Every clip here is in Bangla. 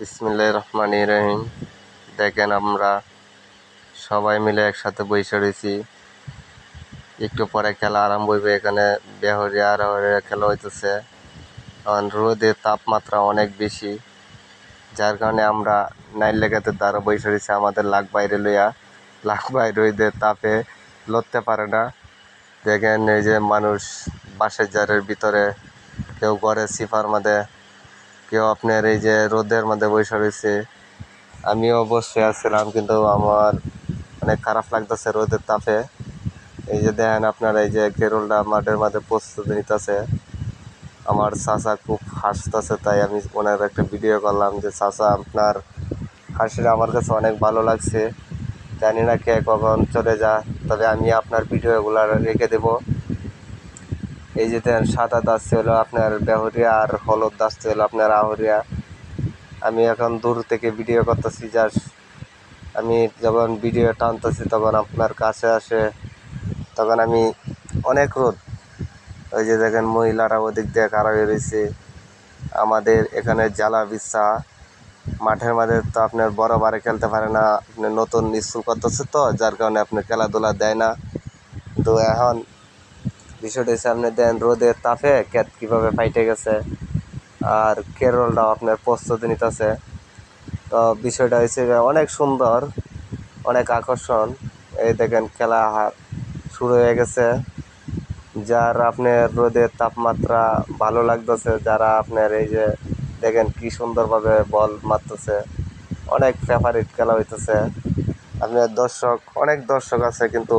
বিসমিল্লাহির রহমানির রহিম। দেখেন আমরা সবাই মিলে একসাথে বসে রয়েছি। একটু পরে খেলা আরম্ভ হইবে। এখানে বেহরিয়া আরহরিয়া খেলা হইতেছে। কারণ রোদের তাপমাত্রা অনেক বেশি, যার কারণে আমরা নাইল লেগাতে দ্বারা বসে রয়েছি আমাদের লাখ বাইরে লইয়া। লাখ বাইরে রোদের তাপে লড়তে পারে না। দেখেন এই যে মানুষ বাঁশের জারের ভিতরে, কেউ ঘরে সিফার মধ্যে, কেউ আপনার এই যে রোদের মধ্যে বসে রয়েছে। আমিও বসে আসছিলাম, কিন্তু আমার অনেক খারাপ লাগতেছে রোদের তাপে। এই যে দেখেন আপনার এই যে কেরলটা মাঠের মাঝে প্রস্তুতি নিতেছে। আমার চাচা খুব হাসতেছে, তাই আমি ওনার একটা ভিডিও করলাম যে চাচা আপনার হাসিটা আমার কাছে অনেক ভালো লাগছে। জানি না কে কখন চলে যা, তবে আমি আপনার ভিডিওগুলো রেখে দেব। এই যে দেখেন সাদা দাস হলো আপনার বেহরিয়া আর হলুদ দাস হলো আপনার আহরিয়া। আমি এখন দূর থেকে ভিডিও করতেছি, জাস্ট আমি যখন ভিডিও টানতেছি তখন আপনার কাছে আসে, তখন আমি অনেক রোদ। ওই যে দেখেন মহিলারা ওদিক দিয়ে খাড়া হয়ে রয়েছে। আমাদের এখানে জ্বালা বিচ্ছা মাঠের মাঝে তো আপনার বড় বারে খেলতে পারে না, আপনার নতুন স্কুল করতেছে তো, যার কারণে আপনার খেলাধুলা দেয় না। তো এখন বিষয়টা হচ্ছে আপনি দেন রোদের তাপে ক্যাট কীভাবে ফাইটে গেছে, আর কেরলটাও আপনার প্রস্তুতি নিতেছে। তো বিষয়টা হচ্ছে অনেক সুন্দর, অনেক আকর্ষণ। এই দেখেন খেলা শুরু হয়ে গেছে। যার আপনার রোদের তাপমাত্রা ভালো লাগতেছে, যারা আপনার এই যে দেখেন কি সুন্দরভাবে বল মারতেছে, অনেক ফেভারিট খেলা হইতেছে। আপনার দর্শক, অনেক দর্শক আছে, কিন্তু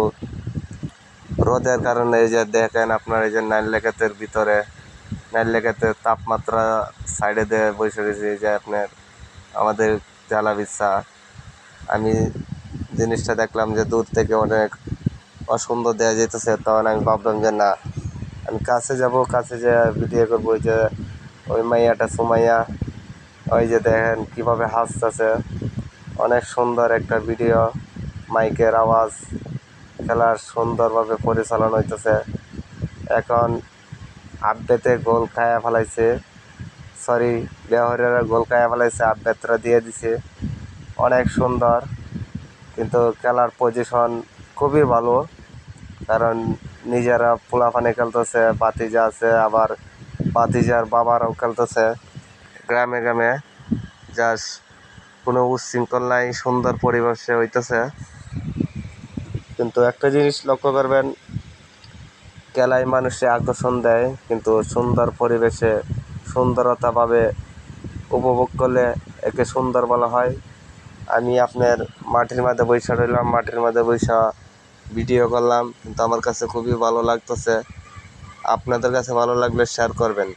রোদের কারণে এই যে দেখেন আপনার এই যে নাইল লেকেতের ভিতরে, নাইল লেকেতের তাপমাত্রা সাইডে দিয়ে বসে রয়েছে। এই যে আপনার আমাদের জ্বালা বিচ্ছা। আমি জিনিসটা দেখলাম যে দূর থেকে অনেক অসুন্দর দেওয়া যেতেছে, তখন আমি ভাবলাম যে না, আমি কাছে যাব, কাছে যে ভিডিও করবো। ওই যে ওই মাইয়াটা সুমাইয়া, ওই যে দেখেন কীভাবে হাসতেছে। অনেক সুন্দর একটা ভিডিও, মাইকের আওয়াজ, খেলার সুন্দরভাবে পরিচালনা হইতেছে। এখন আব্বেতে গোল খায়া ফেলাইছে, সরি বেহরেরা গোল খায়া ফেলাইছে, আব্বেতরা দিয়ে দিছে। অনেক সুন্দর, কিন্তু খেলার পজিশন খুবই ভালো। কারণ নিজেরা পোলাপানে খেলতেছে, বাতিজা আছে, আবার বাতিজার বাবারাও খেলতেছে গ্রামে গ্রামে। জাস্ট কোনো উচ্ছৃঙ্খল নাই, সুন্দর পরিবেশে হইতেছে। কিন্তু একটা জিনিস লক্ষ্য করবেন, খেলায় মানুষে আকর্ষণ দেয়, কিন্তু সুন্দর পরিবেশে সুন্দরতাভাবে উপভোগ করলে একে সুন্দর বলা হয়। আমি আপনার মাটির মধ্যে বৈশা রইলাম, মাটির মধ্যে বৈশা ভিডিও করলাম, কিন্তু আমার কাছে খুবই ভালো লাগতেছে। আপনাদের কাছে ভালো লাগলে শেয়ার করবেন।